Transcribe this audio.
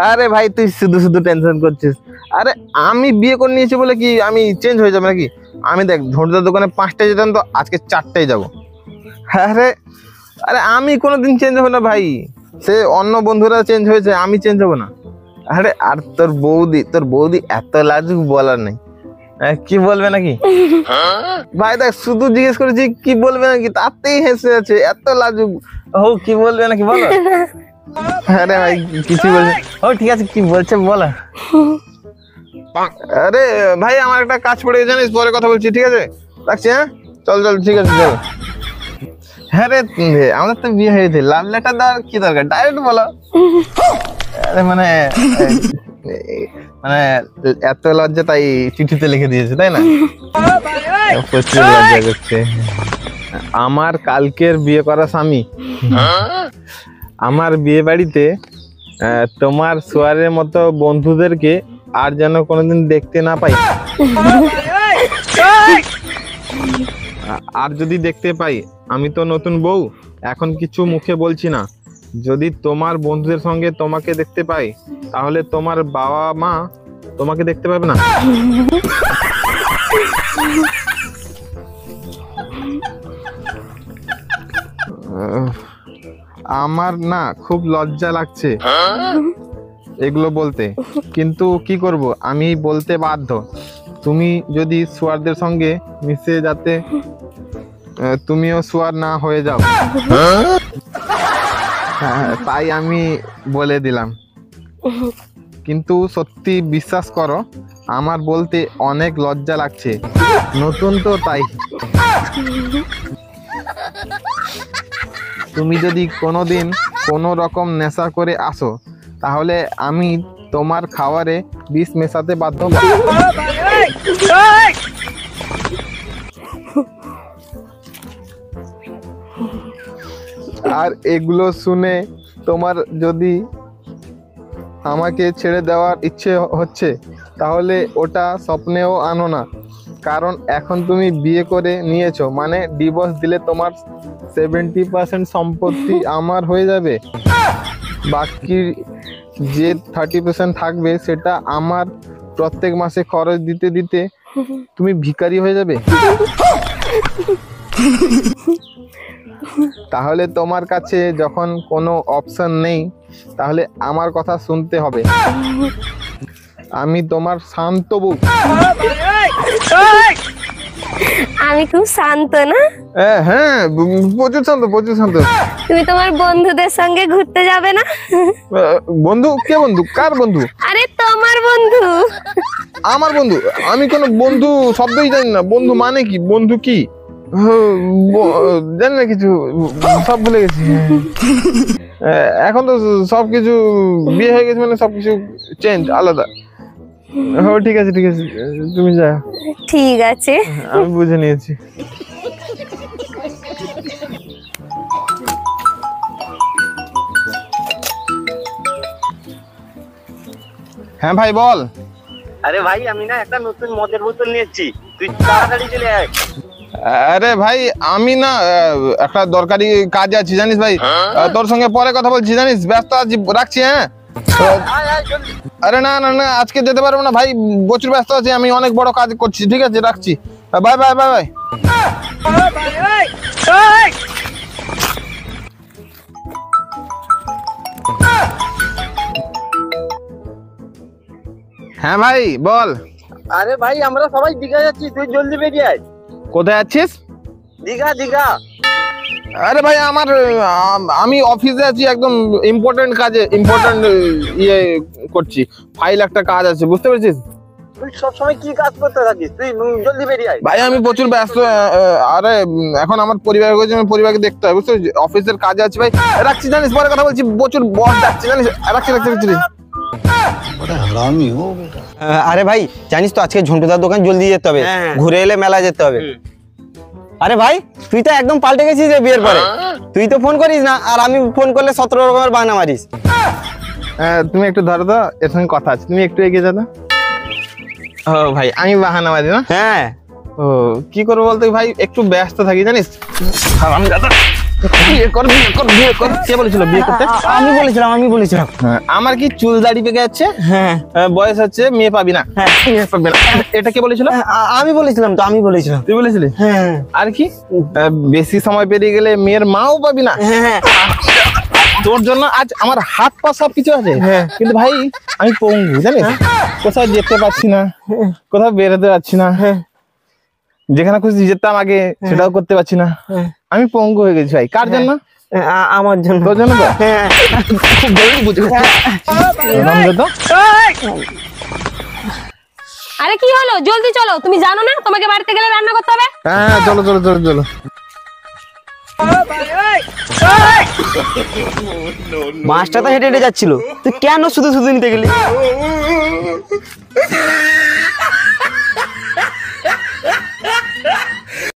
আরে ভাই তুই শুধু শুধু টেনশন করছিস। আরে আমি বিয়ে করে নিয়েছি বলে কি আমি চেঞ্জ হয়ে যাবে নাকি? আমি দেখ ঝন্টুদার দোকানে 5টায় যেতাম তো আজকে 4টায় যাবো। আরে আরে আমি কোনোদিন চেঞ্জ হবো না ভাই। সে অন্য বন্ধুরা চেঞ্জ হয়েছে, আমি চেঞ্জ হবো না। আরে আর তোর বৌদি এত লাজুক বলার নেই। কি বলবে নাকি? ভাই দেখ শুধু জিজ্ঞেস করেছি কি বলবে নাকি, তাতেই হেসে আছে, এত লাজুক। ও কি বলবে নাকি বলো? আরে ভাই কিছু বলছে। ও ঠিক আছে কি বলছে বলো। আরে ভাই আমার একটা কাজ পড়ে গেছে জানিস, পরে কথা বলছি, ঠিক আছে রাখছি। হ্যাঁ চল ঠিক আছে চল। হ্যাঁ রে আমাদের তো বিয়ে হয়েছে, লাভ লেটার দেওয়ার কি দরকার, ডাইরেক্ট বলো। আরে মানে এত লজ্জা তাই চিঠিতে লিখে দিয়েছে তাই না? প্রচুর লজ্জা করছে। আমার কালকের বিয়ে করা স্বামী আমার বিয়ে বাড়িতে তোমার সোয়ারের মতো বন্ধুদেরকে আর যেন কোনোদিন দেখতে না পাই। আর যদি দেখতে পাই, আমি তো নতুন বউ, এখন কিছু মুখে বলছি না, যদি তোমার বন্ধুদের সঙ্গে তোমাকে দেখতে পাই তাহলে তোমার বাবা মা তোমাকে দেখতে পাবে না। আমার না খুব লজ্জা লাগছে এগুলো বলতে, কিন্তু কি করব, আমি বলতে বাধ্য। তুমি যদি সোয়ারদের সঙ্গে মিশে যাতে তুমিও সোয়ার না হয়ে যাও, তাই আমি বলে দিলাম। কিন্তু সত্যি বিশ্বাস করো আমার বলতে অনেক লজ্জা লাগছে, নতুন তো তাই। তুমি যদি কোনোদিন কোনো রকম নেশা করে আসো তাহলে আমি তোমার খাবারে বিষ মেশাতে বাধ্য। আর এগুলো শুনে তোমার যদি আমাকে ছেড়ে দেওয়ার ইচ্ছে হচ্ছে তাহলে ওটা স্বপ্নেও আনো না, কারণ এখন তুমি বিয়ে করে নিয়েছো, মানে ডিভোর্স দিলে তোমার 70% সম্পত্তি আমার হয়ে যাবে, বাকি যে 30% থাকবে সেটা আমার প্রত্যেক মাসে খরচ দিতে দিতে তুমি ভিখারি হয়ে যাবে। তাহলে তোমার কাছে যখন কোনো অপশন নেই তাহলে আমার কথা শুনতে হবে। আমি তোমার শান্ত বউ। আমি খুব শান্ত না? হ্যাঁ প্রচুর শান্ত। তুমি তোমার বন্ধুদের সঙ্গে ঘুরতে যাবে না? বন্ধু? কে বন্ধু? কার বন্ধু? আরে তোমার বন্ধু। আমার বন্ধু? আমি কোনো বন্ধু শব্দই জানি না। বন্ধু মানে কি? বন্ধু কি জানি না কিছু, সব ভুলে গেছি। এখন তো সবকিছু বিয়ে হয়ে গেছে মানে সবকিছু চেঞ্জ, আলাদা। ঠিক আছে তুমি যাও। ঠিক আছে আমি বুঝে নিয়েছি। হ্যাঁ ভাই বল। আরে ভাই আমি না একটা নতুন মদের বোতল নিয়েছি, তুই তাড়াতাড়ি চলে আয়। আরে ভাই আমি না একটা দরকারি কাজে আছি জানিস ভাই, তোর সঙ্গে পরে কথা বলছি জানিস, ব্যস্ত আছি, রাখছি। হ্যাঁ আরে না আজকে যেতে পারবো না ভাই, প্রচুর ব্যস্ত আছি, আমি অনেক বড় কাজ করছি। ঠিক আছে রাখছি, বাই। হ্যাঁ ভাই বল। আরে ভাই আমরা সবাই দীঘা যাচ্ছি, তুই জলদি বেরিয়ে আয়। কোথায় যাচ্ছিস? দীঘা। আরে ভাই আমি অফিসে আছি, একদম ইম্পর্টেন্ট কাজে, ইয়ে করছি, ফাইল একটা কাজ আছে, বুঝতে পেরেছিস? তুই সবসময় কি কাজ করতে থাকিস, তুই জলদি বেরিয়ে আয়। ভাই আমি প্রচুর ব্যস্ত। আরে এখন আমার পরিবার হয়েছে, আমি পরিবারকে দেখতে হয়, বুঝতে পেরেছিস? অফিসের কাজে আছে ভাই, রাখছি জানিস, পরে কথা বলছি, প্রচুর বস ডাকছি জানিস, রাখছি। আরে ভাই জানিস তো আজকে ঝন্টুদার দোকান জলদি যেতে হবে, ঘুরে এলে মেলা যেতে হবে। আরে ভাই তুই তো একদম পাল্টে গেছিস রে বিয়ের পরে, তুই তো ফোন করিস না, আর আমি ফোন করলে 17 রকমের বাহানা মারিস। তুমি একটু ধরো তো, এর সঙ্গে কথা আছে, তুমি একটু এগিয়ে যাও। ও ভাই আমি বাহানা মারি না? হ্যাঁ। ও কি করবো বলতো ভাই, একটু ব্যস্ত থাকি জানিস। বিয়ে কর বিয়ে কর বিয়ে কর। কে বলেছিল বিয়ে করতে? আমি বলেছিলাম হ্যাঁ, আমার কি চুল দাড়ি পেকে যাচ্ছে, হ্যাঁ বয়স হচ্ছে, মেয়ে পাবি না, মেয়ে পাবি না, এটা কে বলেছিল? আমি বলেছিলাম। তুই বলেছিলি? হ্যাঁ আর কি বেশি সময় পেরিয়ে গেলে মেয়ের মাও পাবি না। হ্যাঁ তোর জন্য আজ আমার হাত পা সব কিছু আছে, কিন্তু ভাই আমি পঙ্গু জানিস, কোথাও যেতে পারছি না, কোথাও বেরোতে পারছি না, যেখানে খুশি যেতাম আগে সেটাও করতে পারছি না, আমি পঙ্গু হয়ে গেছি ভাই। কার জন্য? আমার জন্য। তোর জন্য তো? হ্যাঁ খুব জলদি বুঝে গেছি। নাম দে তো। আরে কি হলো, জলদি চলো, তুমি জানো না তোমাকে বাড়িতে গেলে রান্না করতে হবে? হ্যাঁ চলো চলো চলো চলো। মাছটা তো হেঁটে হেঁটে যাচ্ছিল, তুই কেন শুধু শুধু নিতে গেলি?